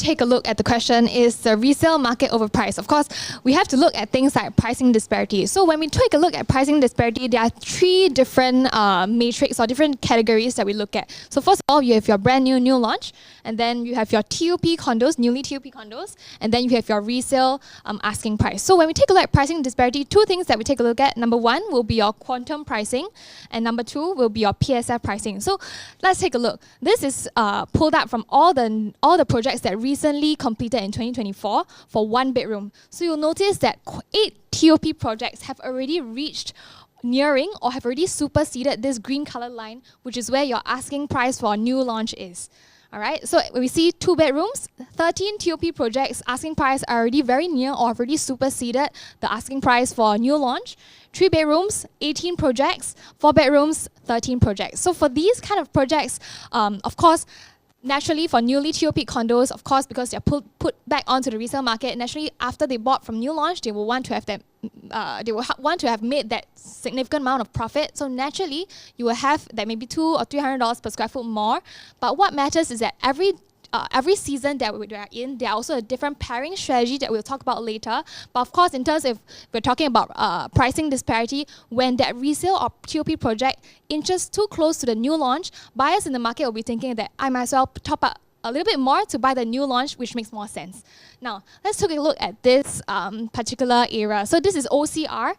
take a look at the question, is the resale market overpriced? Of course, we have to look at things like pricing disparity. So when we take a look at pricing disparity, there are three different matrix or different categories that we look at. So first of all, you have your brand new launch, and then you have your TOP condos, newly TOP condos, and then you have your resale asking price. So when we take a look at pricing disparity, two things that we take a look at. Number one will be your quantum pricing, and number two will be your PSF pricing. So let's take a look. This is pulled up from all the projects that recently completed in 2024 for one bedroom. So you'll notice that 8 TOP projects have already reached nearing or have already superseded this green color line, which is where your asking price for a new launch is. All right, so we see 2 bedrooms, 13 TOP projects, asking price are already very near or have already superseded the asking price for a new launch. 3 bedrooms, 18 projects, 4 bedrooms, 13 projects. So for these kind of projects, of course, naturally for newly TOP condos, of course, because they're put back onto the resale market, naturally after they bought from new launch, they will want to have them. They will want to have made that significant amount of profit. So naturally, you will have that maybe $200 or $300 per square foot more. But what matters is that every season that we are in, there are also a different pairing strategy that we'll talk about later. But of course, in terms of we're talking about pricing disparity, when that resale or TOP project inches too close to the new launch, buyers in the market will be thinking that I might as well top up a little bit more to buy the new launch, which makes more sense. Now, let's take a look at this particular area. So this is OCR.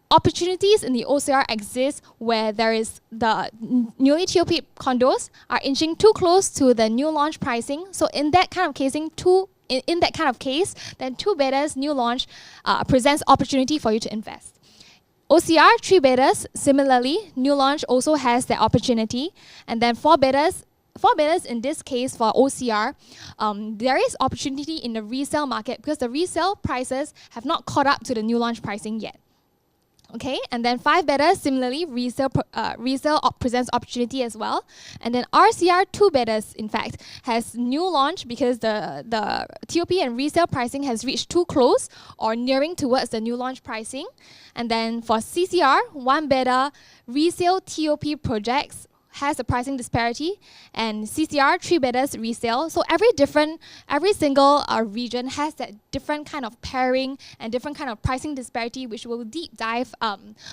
Opportunities in the OCR exist where there is the newly TOP condos are inching too close to the new launch pricing. So in that kind of casing, in that kind of case, then 2 bedders new launch presents opportunity for you to invest. OCR 3 bedders, similarly, new launch also has that opportunity, and then 4 bedders. 4 bedders in this case for OCR, there is opportunity in the resale market because the resale prices have not caught up to the new launch pricing yet. Okay, and then 5 bedders, similarly, resale presents opportunity as well. And then RCR 2 bedders, in fact, has new launch because the TOP and resale pricing has reached too close or nearing towards the new launch pricing. And then for CCR, 1 bedder resale TOP projects has a pricing disparity, and CCR 3 bedders resale. So every single region has that different kind of pairing and different kind of pricing disparity, which we'll deep dive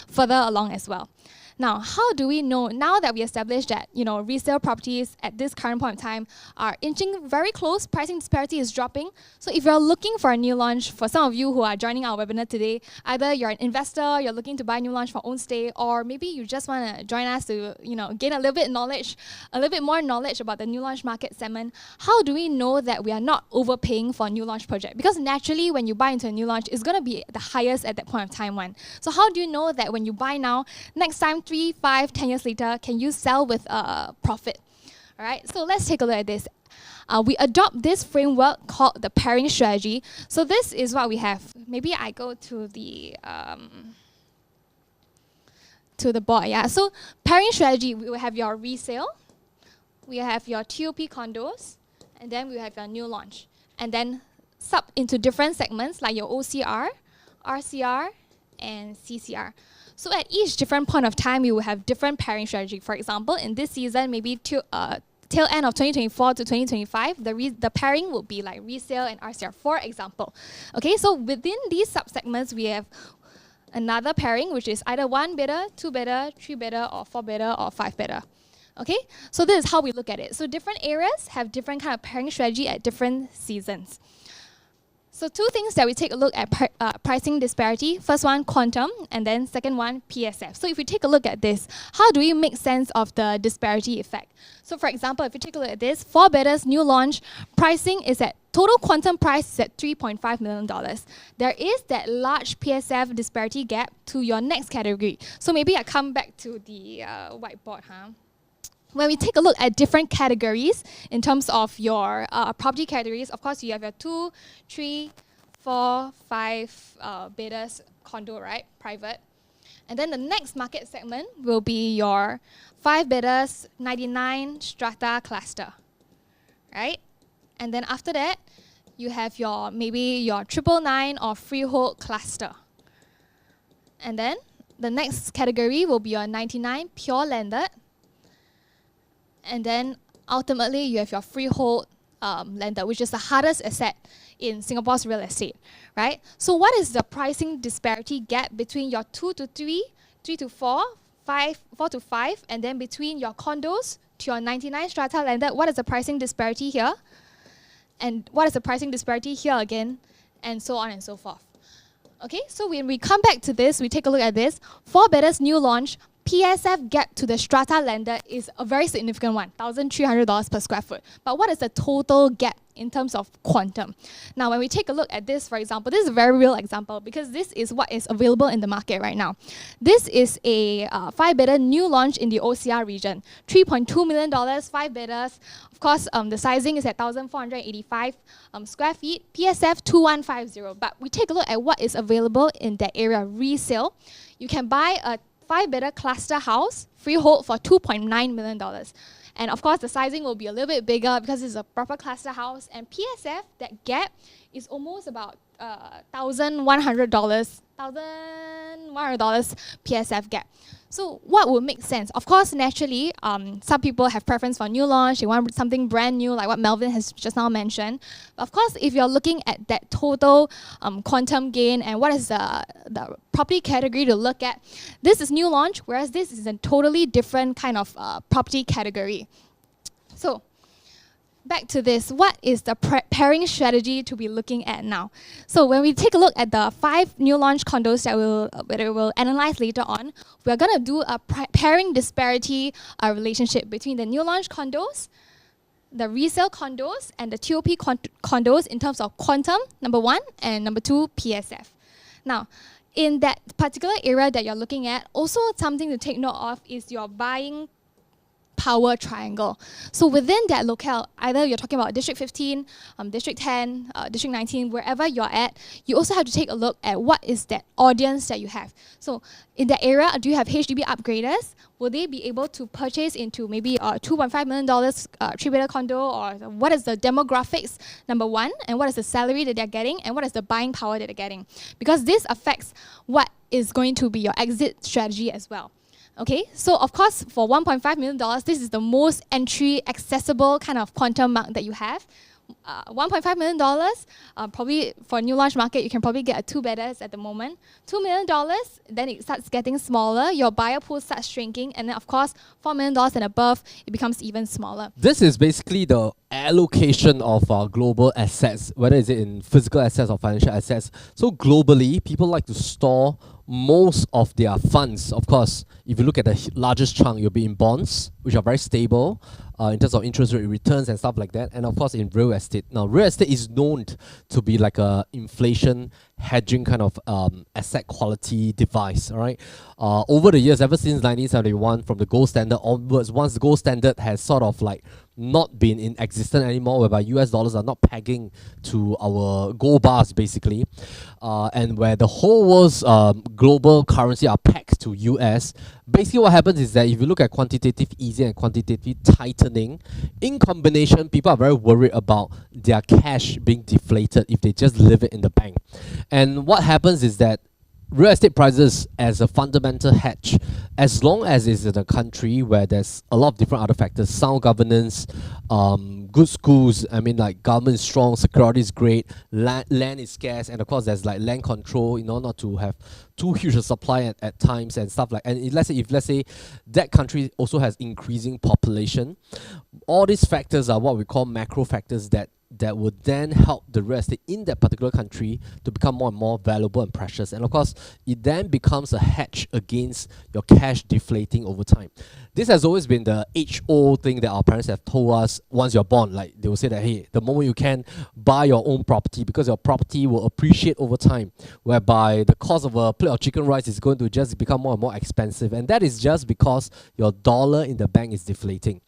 further along as well. Now, how do we know, now that we established that, resale properties at this current point in time are inching very close, pricing disparity is dropping. So if you're looking for a new launch, for some of you who are joining our webinar today, either you're an investor, you're looking to buy a new launch for own stay, or maybe you just want to join us to, gain a little bit more knowledge about the new launch market segment. How do we know that we are not overpaying for a new launch project? Because naturally, when you buy into a new launch, it's going to be the highest at that point of time one. So how do you know that when you buy now, next time 3, 5, 10 years later, can you sell with a profit? All right, so let's take a look at this. We adopt this framework called the pairing strategy. So this is what we have. Maybe I go to the board. Yeah. So pairing strategy, we will have your resale, we have your TOP condos, and then we have your new launch, and then sub into different segments like your OCR, RCR, and CCR. So at each different point of time, you will have different pairing strategy. For example, in this season, maybe tail end of 2024 to 2025, the pairing will be like resale and RCR, for example. Okay, so within these sub-segments, we have another pairing, which is either 1 bedder, 2 bedder, 3 bedder, or 4 bedder, or 5 bedder. Okay, so this is how we look at it. So different areas have different kind of pairing strategy at different seasons. So 2 things that we take a look at pricing disparity. First one, quantum, and then second one, PSF. So if we take a look at this, how do we make sense of the disparity effect? So for example, if you take a look at this, 4 bedders, new launch, pricing is at, total quantum price is at $3.5 million. There is that large PSF disparity gap to your next category. So maybe I come back to the whiteboard, When we take a look at different categories in terms of your property categories, of course, you have your 2, 3, 4, 5 bedders condo, right? Private. And then the next market segment will be your 5 bedders, 99 strata cluster, right? And then after that, you have your maybe your 999 or freehold cluster. And then the next category will be your 99 pure landed. And then ultimately you have your freehold lender, which is the hardest asset in Singapore's real estate, right? So what is the pricing disparity gap between your 2 to 3, 3 to 4, 4 to 5, and then between your condos to your 99 strata lender? What is the pricing disparity here? And what is the pricing disparity here again? And so on and so forth. Okay, so when we come back to this, we take a look at this. 4-bedders new launch, PSF gap to the strata lender is a very significant one, $1,300 per square foot. But what is the total gap in terms of quantum? Now, when we take a look at this, for example, this is a very real example because this is what is available in the market right now. This is a 5-bedder new launch in the OCR region, $3.2 million, 5-bedders. Of course, the sizing is at 1,485 square feet, PSF 2150. But we take a look at what is available in that area, resale. You can buy a 5-bedder cluster house, freehold, for $2.9 million. And of course, the sizing will be a little bit bigger because it's a proper cluster house. And PSF, that gap, is almost about $1,100 PSF gap. So what would make sense? Of course, naturally, some people have preference for new launch. They want something brand new, like what Melvin has just now mentioned. Of course, if you're looking at that total quantum gain and what is the property category to look at, this is new launch, whereas this is a totally different kind of property category. So back to this, what is the pairing strategy to be looking at now? So when we take a look at the 5 new launch condos that we'll analyze later on, we're going to do a pairing disparity relationship between the new launch condos, the resale condos, and the TOP condos in terms of quantum, number 1, and number 2, PSF. Now, in that particular area that you're looking at, also something to take note of is your buying power triangle. So within that locale, either you're talking about District 15, District 10, District 19, wherever you're at, you also have to take a look at what is that audience that you have. So in that area, do you have HDB upgraders? Will they be able to purchase into maybe a $2.5 million 3-bedder condo? Or what is the demographics, number 1, and what is the salary that they're getting, and what is the buying power that they're getting? Because this affects what is going to be your exit strategy as well. Okay, so of course, for $1.5 million, this is the most entry accessible kind of quantum mark that you have. $1.5 million, probably for a new launch market, you can probably get a 2-bedders at the moment. $2 million, then it starts getting smaller, your buyer pool starts shrinking, and then of course, $4 million and above, it becomes even smaller. This is basically the allocation of global assets, whether it's in physical assets or financial assets. So globally, people like to store most of their funds. Of course, if you look at the largest chunk, you'll be in bonds, which are very stable in terms of interest rate returns and stuff like that. And of course, in real estate. Now, real estate is known to be like a inflation hedging kind of asset quality device, all right? Over the years, ever since 1971, from the gold standard onwards, once the gold standard has sort of like not been in existence anymore, whereby US dollars are not pegging to our gold bars basically, and where the whole world's global currency are pegged to US. Basically what happens is that if you look at quantitative easing and quantitative tightening, in combination, people are very worried about their cash being deflated if they just leave it in the bank. And what happens is that real estate prices as a fundamental hedge, as long as it's in a country where there's a lot of different other factors, sound governance, good schools, I mean like government is strong, security is great, land is scarce, and of course there's like land control, you know, not to have too huge a supply at times and stuff like. And if let's say that country also has increasing population, all these factors are what we call macro factors that would then help the real estate in that particular country to become more and more valuable and precious. And of course, it then becomes a hedge against your cash deflating over time. This has always been the age-old thing that our parents have told us once you're born. Like they will say that, hey, the moment you can, buy your own property because your property will appreciate over time, whereby the cost of a plate of chicken rice is going to just become more and more expensive. And that is just because your dollar in the bank is deflating.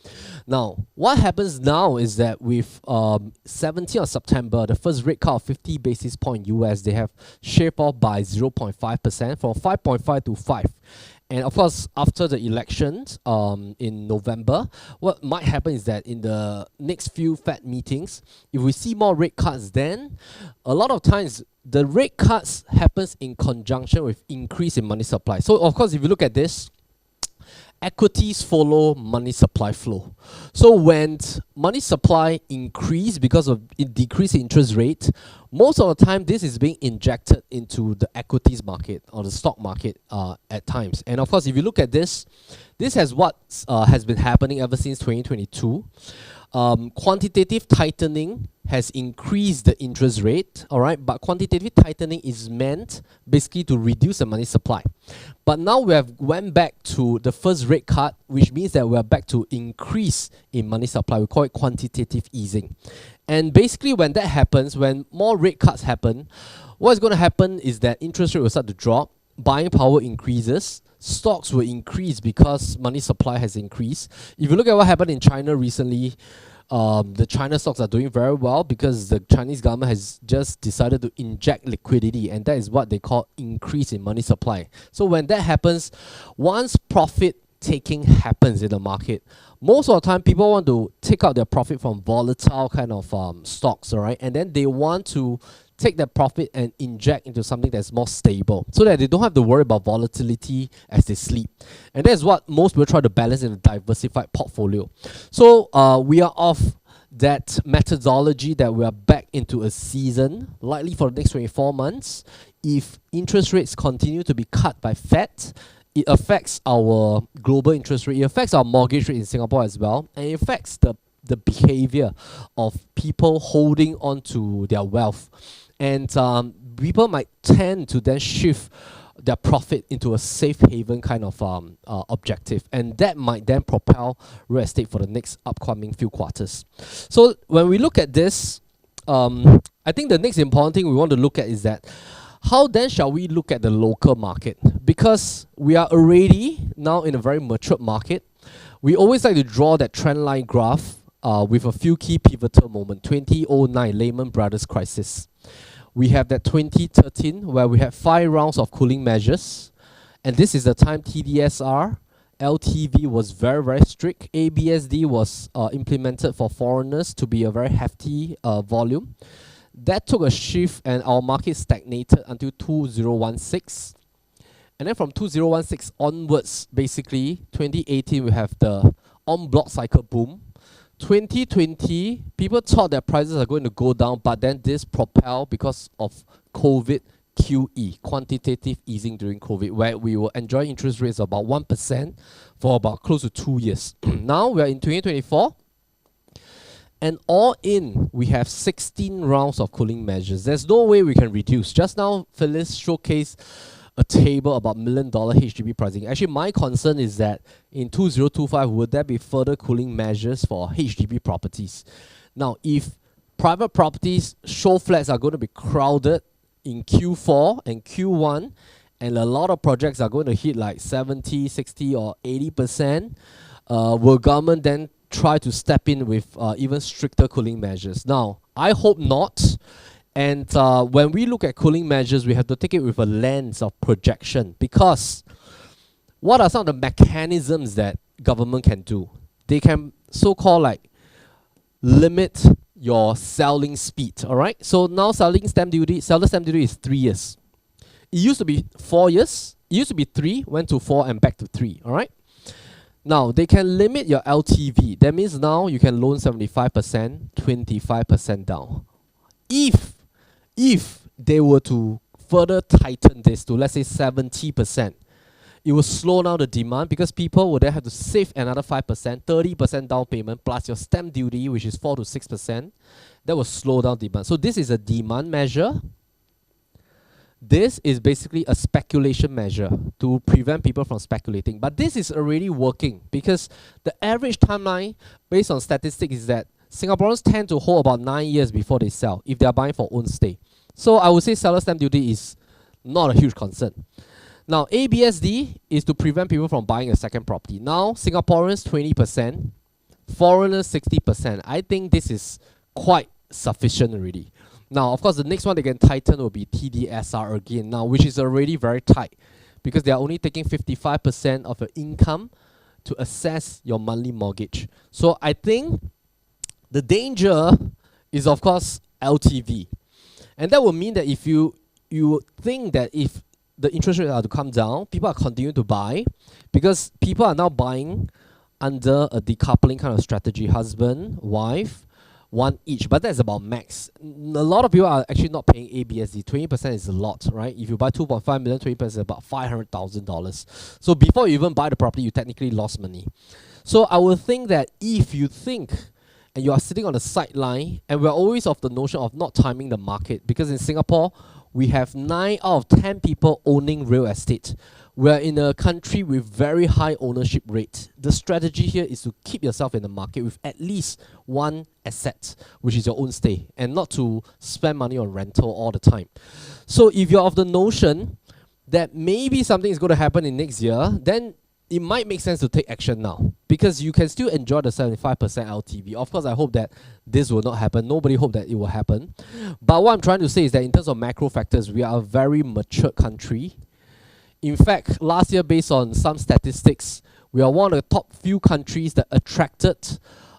Now, what happens now is that with 17th of September, the first rate cut of 50 basis point US, they have shaved off by 0.5% from 5.5 to 5. And of course, after the elections in November, what might happen is that in the next few Fed meetings, if we see more rate cuts, then a lot of times the rate cuts happens in conjunction with increase in money supply. So of course, if you look at this, equities follow money supply flow. So when money supply increase because of decrease in interest rate, most of the time this is being injected into the equities market or the stock market at times. And of course, if you look at this has what has been happening ever since 2022. Quantitative tightening has increased the interest rate, all right, but quantitative tightening is meant basically to reduce the money supply. But now we have went back to the first rate cut, which means that we are back to increase in money supply. We call it quantitative easing. And basically when that happens, when more rate cuts happen, what's going to happen is that interest rate will start to drop, buying power increases, stocks will increase because money supply has increased. If you look at what happened in China recently, the China stocks are doing very well because the Chinese government has just decided to inject liquidity, and that is what they call increase in money supply. So when that happens, once profit taking happens in the market, most of the time people want to take out their profit from volatile kind of stocks, all right, and then they want to take that profit and inject into something that's more stable so that they don't have to worry about volatility as they sleep. And that's what most people try to balance in a diversified portfolio. So we are off that methodology that we are back into a season, likely for the next 24 months. If interest rates continue to be cut by Fed, it affects our global interest rate, it affects our mortgage rate in Singapore as well, and it affects the behavior of people holding on to their wealth. And people might tend to then shift their profit into a safe haven kind of objective, and that might then propel real estate for the next upcoming few quarters. So when we look at this, I think the next important thing we want to look at is that how then shall we look at the local market? Because we are already now in a very matured market. We always like to draw that trend line graph with a few key pivotal moments. 2009 Lehman Brothers crisis. We have that 2013 where we had 5 rounds of cooling measures, and this is the time TDSR, LTV was very, very strict. ABSD was implemented for foreigners to be a very hefty volume. That took a shift and our market stagnated until 2016. And then from 2016 onwards, basically 2018 we have the en-bloc cycle boom. 2020, people thought that prices are going to go down, but then this propelled because of COVID QE, quantitative easing during COVID, where we will enjoy interest rates of about 1% for about close to 2 years. Now we are in 2024, and all in, we have 16 rounds of cooling measures. There's no way we can reduce. Just now, Phyllis showcased a table about $1 million HDB pricing. Actually, my concern is that in 2025, would there be further cooling measures for HDB properties? Now, if private properties show flats are going to be crowded in Q4 and Q1, and a lot of projects are going to hit like 70, 60 or 80%, will government then try to step in with even stricter cooling measures? Now, I hope not. And when we look at cooling measures, we have to take it with a lens of projection, because what are some of the mechanisms that government can do? They can so-called like limit your selling speed, all right? So now seller stamp duty is 3 years. It used to be 4 years. It used to be 3, went to 4 and back to 3, all right? Now, they can limit your LTV. That means now you can loan 75%, 25% down. If they were to further tighten this to, let's say, 70%, it will slow down the demand, because people will then have to save another 5%, 30% down payment, plus your stamp duty, which is 4 to 6%. That will slow down demand. So this is a demand measure. This is basically a speculation measure to prevent people from speculating. But this is already working, because the average timeline based on statistics is that Singaporeans tend to hold about 9 years before they sell if they are buying for own stay. So I would say seller stamp duty is not a huge concern. Now, ABSD is to prevent people from buying a second property. Now, Singaporeans 20%, foreigners 60%. I think this is quite sufficient already. Now, of course, the next one they can tighten will be TDSR again now, which is already very tight, because they are only taking 55% of your income to assess your monthly mortgage. So I think the danger is, of course, LTV. And that will mean that if you think that if the interest rates are to come down, people are continuing to buy because people are now buying under a decoupling kind of strategy. Husband, wife, one each, but that's about max. A lot of people are actually not paying ABSD. 20% is a lot, right? If you buy 2.5 million, 20% is about $500,000. So before you even buy the property, you technically lost money. So I would think that if you think and you are sitting on the sideline, and we're always of the notion of not timing the market, because in Singapore, we have 9 out of 10 people owning real estate. We're in a country with very high ownership rate. The strategy here is to keep yourself in the market with at least one asset, which is your own stay, and not to spend money on rental all the time. So if you're of the notion that maybe something is going to happen in next year, then it might make sense to take action now, because you can still enjoy the 75% LTV. Of course, I hope that this will not happen. Nobody hope that it will happen. But what I'm trying to say is that in terms of macro factors, we are a very mature country. In fact, last year, based on some statistics, we are one of the top few countries that attracted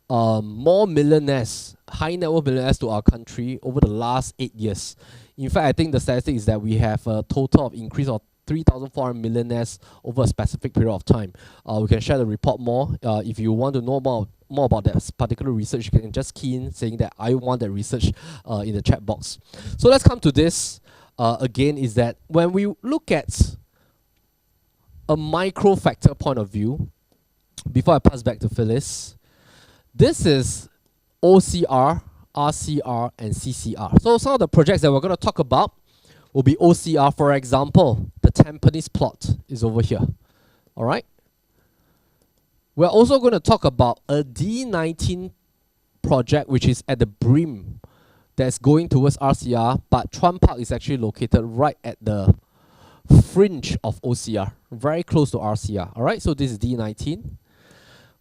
more millionaires, high net worth millionaires to our country over the last 8 years. In fact, I think the statistic is that we have a total of increase of 3,400 millionaires over a specific period of time. We can share the report more. If you want to know more about that particular research, you can just key in saying that I want that research in the chat box. So let's come to this again, is that when we look at a micro factor point of view, before I pass back to Phyllis, this is OCR, RCR, and CCR. So some of the projects that we're going to talk about will be OCR. For example, the Tampines plot is over here. All right. We're also going to talk about a D19 project, which is at the brim that's going towards RCR, but Chuan Park is actually located right at the fringe of OCR, very close to RCR. All right. So this is D19.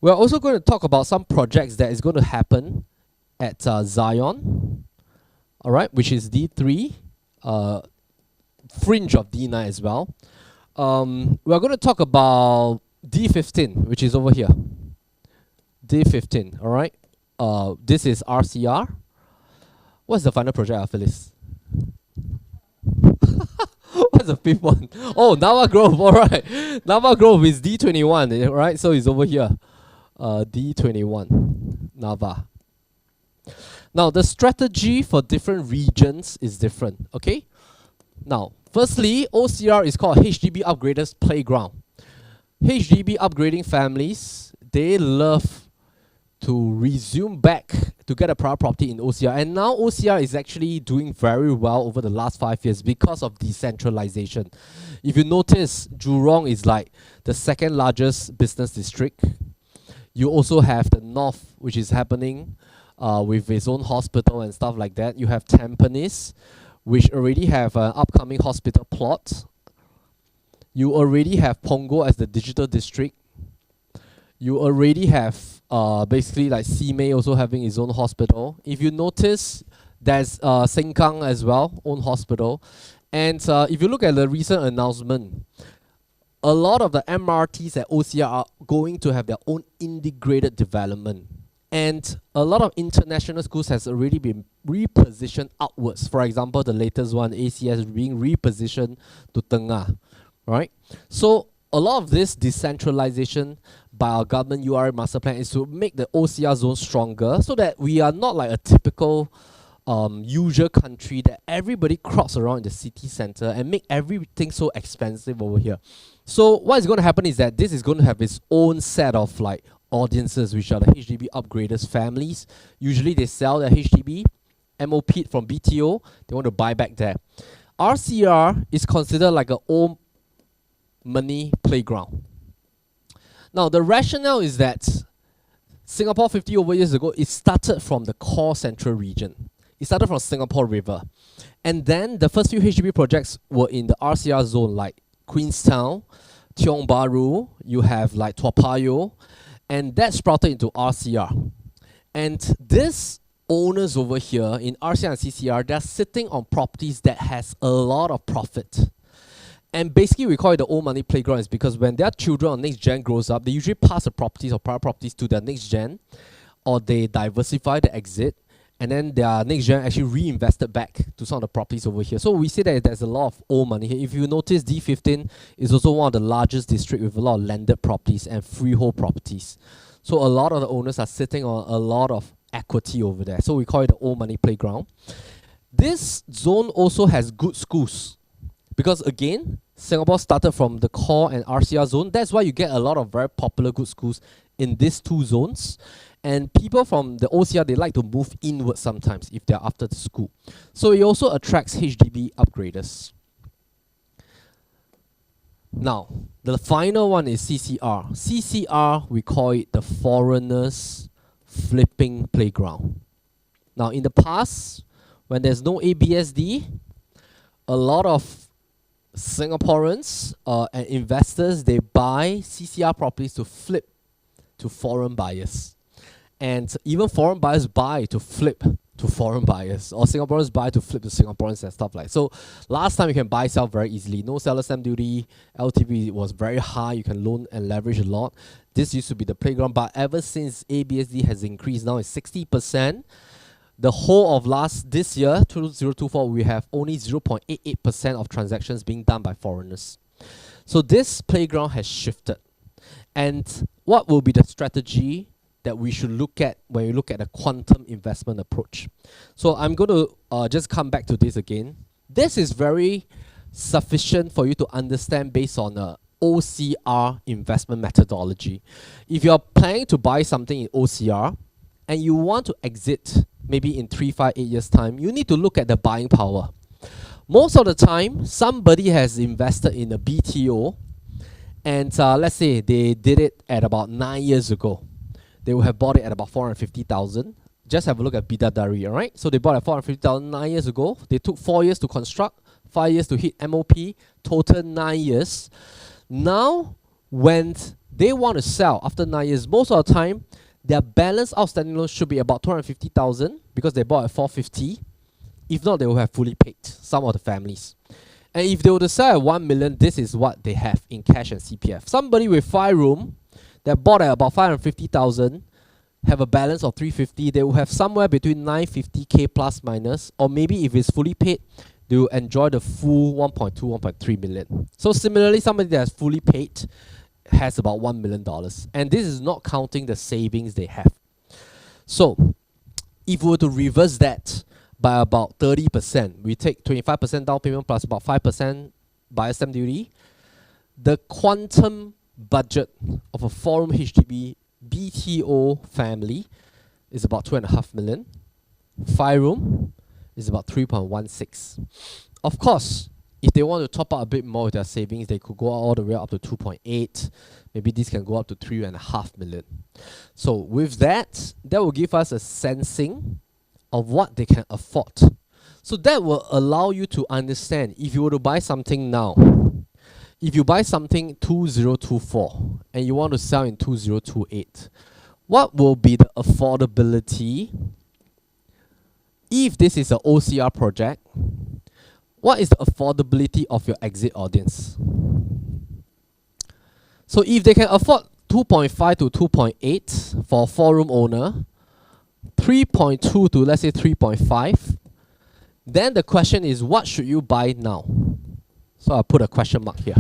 We're also going to talk about some projects that is going to happen at Zion. All right, which is D3. Fringe of D9 as well. We're going to talk about D15, which is over here. D15, all right. This is RCR. What's the final project, Phyllis? What's the fifth one? Oh, Nava Grove, all right. Nava Grove is D21, right? So it's over here. D21, Nava. Now, the strategy for different regions is different, okay? Now, firstly, OCR is called HDB Upgraders Playground. HDB upgrading families, they love to resume back to get a private property in OCR. And now OCR is actually doing very well over the last 5 years because of decentralization. If you notice, Jurong is like the second largest business district. You also have the North, which is happening with its own hospital and stuff like that. You have Tampines, which already have an upcoming hospital plot. You already have Punggol as the digital district. You already have basically like Simei also having its own hospital. If you notice, there's Sengkang as well, own hospital. And if you look at the recent announcement, a lot of the MRTs at OCR are going to have their own integrated development. And a lot of international schools has already been repositioned outwards. For example, the latest one, ACS, being repositioned to Tengah, right? So a lot of this decentralization by our government URA master plan is to make the OCR zone stronger, so that we are not like a typical usual country that everybody crowds around in the city center and make everything so expensive over here. So what is going to happen is that this is going to have its own set of like audiences, which are the HDB upgraders families. Usually they sell their HDB, MOP from BTO, they want to buy back there. RCR is considered like a old money playground. Now the rationale is that Singapore 50 over years ago, it started from the core central region. It started from Singapore River. And then the first few HDB projects were in the RCR zone, like Queenstown, Tiong Bahru, you have like Toa Payoh, and that sprouted into RCR. And these owners over here in RCR and CCR, they're sitting on properties that has a lot of profit. And basically we call it the old money playground is because when their children or next gen grows up, they usually pass the properties or private properties to their next gen, or they diversify the exit, and then their next gen actually reinvested back to some of the properties over here. So we see that there's a lot of old money here. If you notice, D15 is also one of the largest districts with a lot of landed properties and freehold properties. So a lot of the owners are sitting on a lot of equity over there. So we call it the old money playground. This zone also has good schools, because again, Singapore started from the core and RCR zone. That's why you get a lot of very popular good schools in these two zones. And people from the OCR, they like to move inward sometimes if they're after the school. So it also attracts HDB upgraders. Now, the final one is CCR. CCR, we call it the foreigners flipping playground. Now, in the past, when there's no ABSD, a lot of Singaporeans and investors, they buy CCR properties to flip to foreign buyers. And even foreign buyers buy to flip to foreign buyers, or Singaporeans buy to flip to Singaporeans and stuff like. So last time you can buy, sell very easily. No seller stamp duty, LTV was very high. You can loan and leverage a lot. This used to be the playground, but ever since ABSD has increased, now it's 60%. The whole of this year, 2024, we have only 0.88% of transactions being done by foreigners. So this playground has shifted. And what will be the strategy that we should look at when we look at a quantum investment approach? So I'm going to just come back to this again. This is very sufficient for you to understand based on a OCR investment methodology. If you're planning to buy something in OCR and you want to exit maybe in 3, 5, 8 years time, you need to look at the buying power. Most of the time, somebody has invested in a BTO, and let's say they did it at about 9 years ago. They will have bought it at about 450,000. Just have a look at Bidadari, alright? So they bought at 450,000 9 years ago. They took 4 years to construct, 5 years to hit MOP, total 9 years. Now, when they want to sell after 9 years, most of the time, their balance outstanding loan should be about 250,000 because they bought at 450. If not, they will have fully paid, some of the families. And if they were to sell at 1 million, this is what they have in cash and CPF. Somebody with 5 room that bought at about 550,000, have a balance of 350, they will have somewhere between 950k plus minus, or maybe if it's fully paid, they will enjoy the full 1.2, 1.3 million. So similarly, somebody that has fully paid has about $1 million. And this is not counting the savings they have. So if we were to reverse that by about 30%, we take 25% down payment plus about 5% buyer stamp duty, the quantum budget of a 4-room HDB BTO family is about 2.5 million. 5-room is about 3.16. Of course, if they want to top up a bit more with their savings, they could go all the way up to 2.8. Maybe this can go up to 3.5 million. So with that, that will give us a sensing of what they can afford. So that will allow you to understand if you were to buy something now. If you buy something 2024 and you want to sell in 2028, what will be the affordability if this is an OCR project? What is the affordability of your exit audience? So if they can afford 2.5 to 2.8 for a 4-room owner, 3.2 to let's say 3.5, then the question is, what should you buy now? So I'll put a question mark here.